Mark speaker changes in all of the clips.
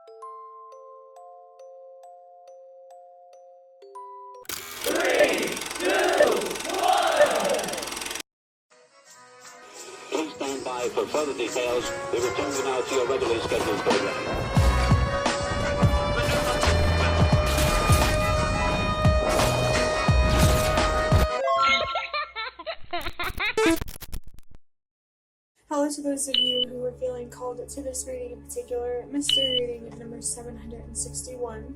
Speaker 1: Please stand by for further details. We return you now to your regularly scheduled program.
Speaker 2: Hello to those of you who are feeling called to this reading in particular, mystery reading number 761.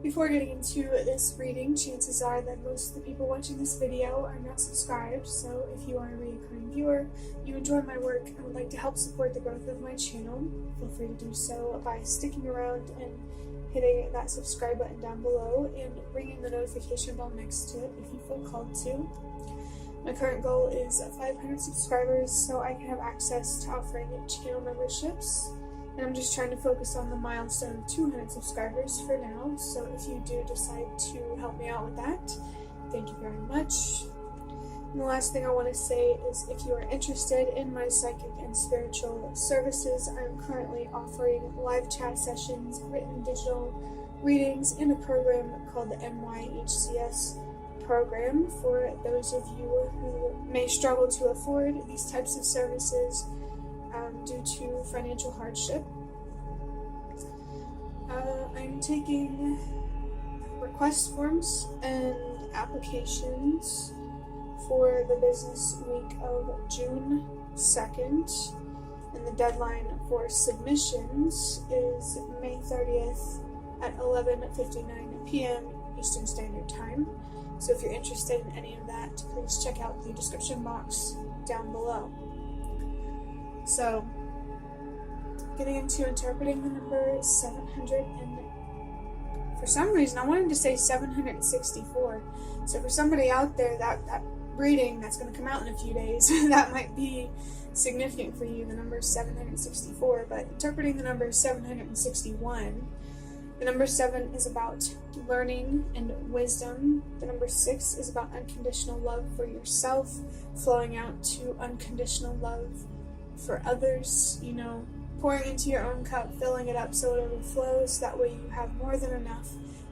Speaker 2: Before getting into this reading, chances are that most of the people watching this video are not subscribed, so if you are a recurring viewer, you enjoy my work, and would like to help support the growth of my channel, feel free to do so by sticking around and hitting that subscribe button down below and ringing the notification bell next to it if you feel called to. My current goal is 500 subscribers so I can have access to offering channel memberships, and I'm just trying to focus on the milestone of 200 subscribers for now, so if you do decide to help me out with that, thank you very much. And the last thing I want to say is if you are interested in my psychic and spiritual services, I'm currently offering live chat sessions, written digital readings, and a program called the myhecs program for those of you who may struggle to afford these types of services due to financial hardship. I'm taking request forms and applications for the business week of June 2nd, and the deadline for submissions is May 30th at 11:59 p.m. Eastern Standard Time. So if you're interested in any of that, please check out the description box down below. So, getting into interpreting the number 700, and for some reason I wanted to say 764. So for somebody out there, that reading that's going to come out in a few days, that might be significant for you, the number 764. But interpreting the number 761, the number 7 is about learning and wisdom. The number 6 is about unconditional love for yourself, flowing out to unconditional love for others, pouring into your own cup, filling it up so it overflows. That way you have more than enough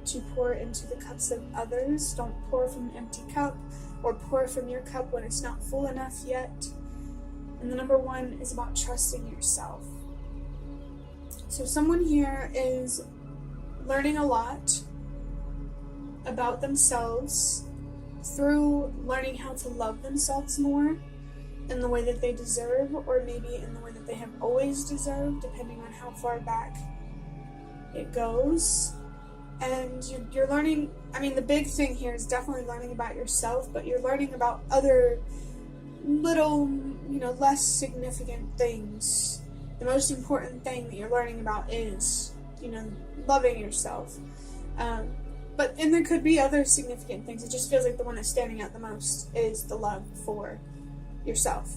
Speaker 2: to pour into the cups of others. Don't pour from an empty cup or pour from your cup when it's not full enough yet. And the number 1 is about trusting yourself. So someone here is learning a lot about themselves through learning how to love themselves more in the way that they deserve, or maybe in the way that they have always deserved, depending on how far back it goes. And you're learning, the big thing here is definitely learning about yourself, but you're learning about other little, less significant things. The most important thing that you're learning about is, loving yourself. And there could be other significant things. It just feels like the one that's standing out the most is the love for yourself.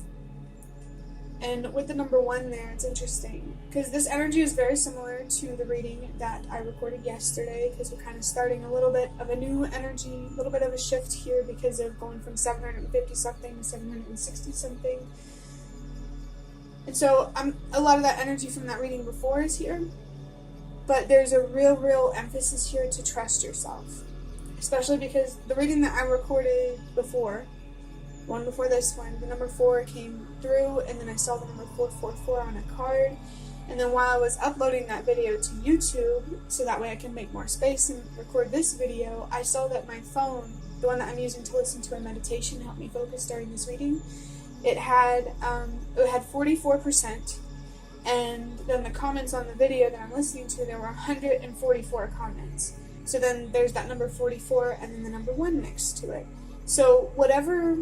Speaker 2: And with the number 1 there, it's interesting because this energy is very similar to the reading that I recorded yesterday, because we're kind of starting a little bit of a new energy, a little bit of a shift here because of going from 750 something to 760 something. And so a lot of that energy from that reading before is here, but there's a real emphasis here to trust yourself, especially because the reading that I recorded before, one before this one, the number 4 came through, and then I saw the number 444 on a card. And then while I was uploading that video to YouTube, so that way I can make more space and record this video, I saw that my phone, the one that I'm using to listen to a meditation, help me focus during this reading, it had 44%, and then the comments on the video that I'm listening to, there were 144 comments. So then there's that number 44 and then the number 1 next to it. So whatever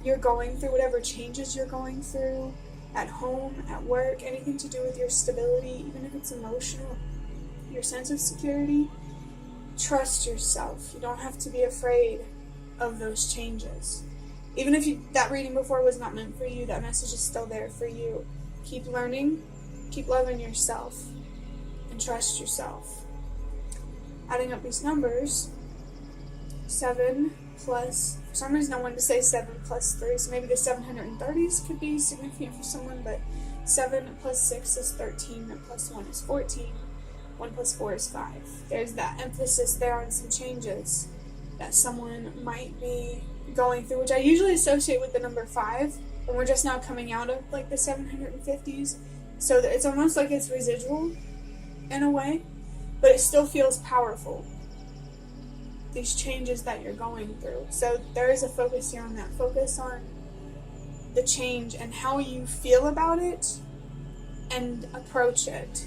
Speaker 2: you're going through, whatever changes you're going through at home, at work, anything to do with your stability, even if it's emotional, your sense of security, trust yourself. You don't have to be afraid of those changes. Even if that reading before was not meant for you, that message is still there for you. Keep learning, keep loving yourself, and trust yourself. Adding up these numbers, 7 plus, for some reason I wanted to say 7 plus 3, so maybe the 730s could be significant for someone, but 7 plus 6 is 13, and plus 1 is 14. 1 plus 4 is 5. There's that emphasis there on some changes that someone might be going through, which I usually associate with the number 5, and we're just now coming out of like the 750s, so that it's almost like it's residual in a way, but it still feels powerful, these changes that you're going through. So there is a focus here on that. Focus on the change and how you feel about it and approach it.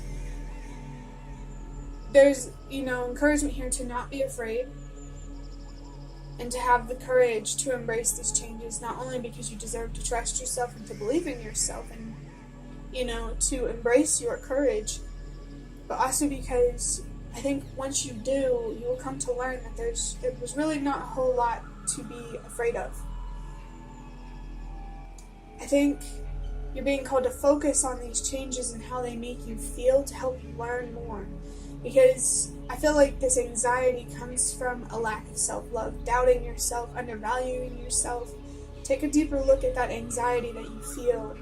Speaker 2: There's, encouragement here to not be afraid and to have the courage to embrace these changes, not only because you deserve to trust yourself and to believe in yourself and, to embrace your courage, but also because I think once you do, you will come to learn that there was really not a whole lot to be afraid of. I think you're being called to focus on these changes and how they make you feel to help you learn more. Because I feel like this anxiety comes from a lack of self-love, doubting yourself, undervaluing yourself. Take a deeper look at that anxiety that you feel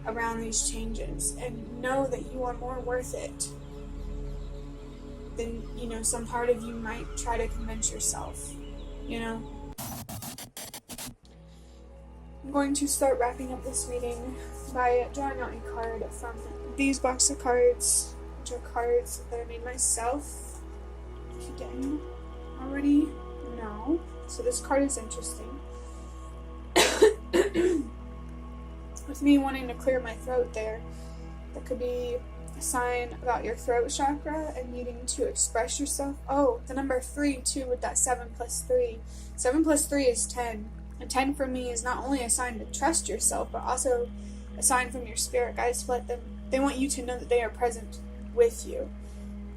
Speaker 2: around these changes and know that you are more worth it than, some part of you might try to convince yourself, I'm going to start wrapping up this reading by drawing out a card from these box of cards, which are cards that I made myself. If you didn't already know. So this card is interesting. With me wanting to clear my throat there, that could be a sign about your throat chakra and needing to express yourself. Oh, the number 3 too, with that 7 plus 3. 7 plus 3 is 10. And 10 for me is not only a sign to trust yourself, but also a sign from your spirit guides to they want you to know that they are present with you.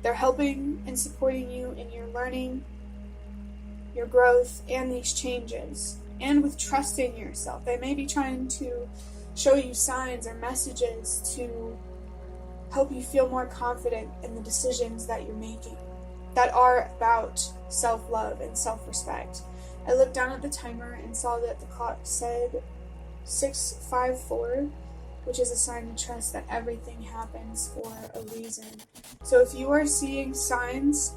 Speaker 2: They're helping and supporting you in your learning, your growth, and these changes. And with trusting yourself. They may be trying to show you signs or messages to help you feel more confident in the decisions that you're making that are about self-love and self-respect. I looked down at the timer and saw that the clock said 6:54, which is a sign to trust that everything happens for a reason. So if you are seeing signs,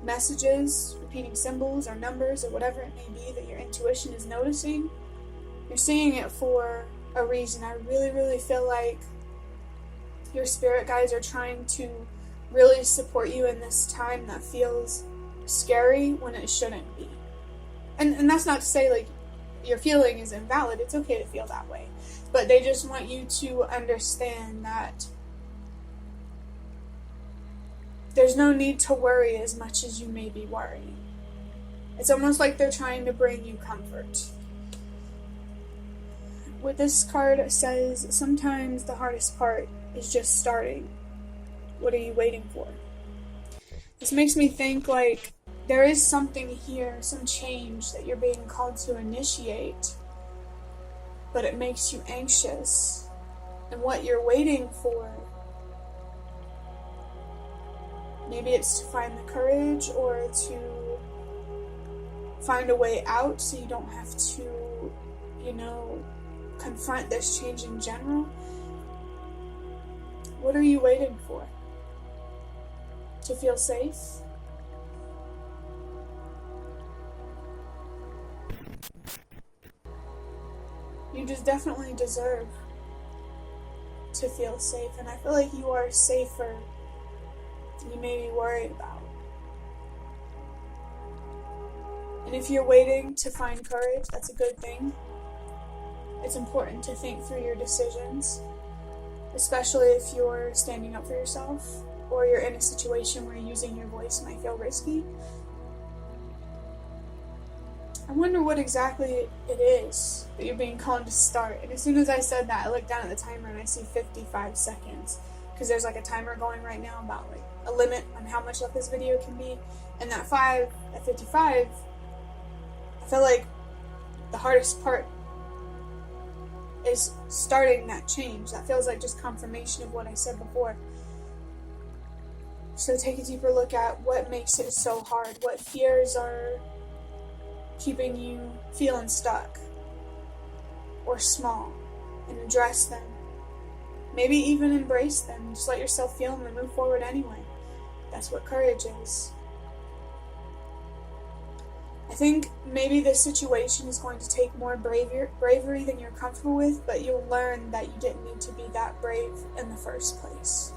Speaker 2: messages, repeating symbols or numbers or whatever it may be that your intuition is noticing, you're seeing it for a reason. I really, really feel like your spirit guides are trying to really support you in this time that feels scary when it shouldn't be. And that's not to say like your feeling is invalid. It's okay to feel that way. But they just want you to understand that there's no need to worry as much as you may be worrying. It's almost like they're trying to bring you comfort. What this card says, sometimes the hardest part is just starting. What are you waiting for? This makes me think like there is something here, some change that you're being called to initiate, but it makes you anxious. And what you're waiting for, maybe it's to find the courage or to find a way out so you don't have to, confront this change in general. What are you waiting for? To feel safe? You just definitely deserve to feel safe, and I feel like you are safer than you may be worried about. And if you're waiting to find courage, that's a good thing. It's important to think through your decisions, especially if you're standing up for yourself or you're in a situation where using your voice might feel risky. I wonder what exactly it is that you're being called to start. And as soon as I said that, I looked down at the timer and I see 55 seconds. Because there's like a timer going right now about like a limit on how much left this video can be. And at 55, I feel like the hardest part is starting that change. That feels like just confirmation of what I said before. So take a deeper look at what makes it so hard. What fears are keeping you feeling stuck or small, and address them. Maybe even embrace them. Just let yourself feel them and move forward anyway. That's what courage is. I think maybe this situation is going to take more bravery than you're comfortable with, but you'll learn that you didn't need to be that brave in the first place.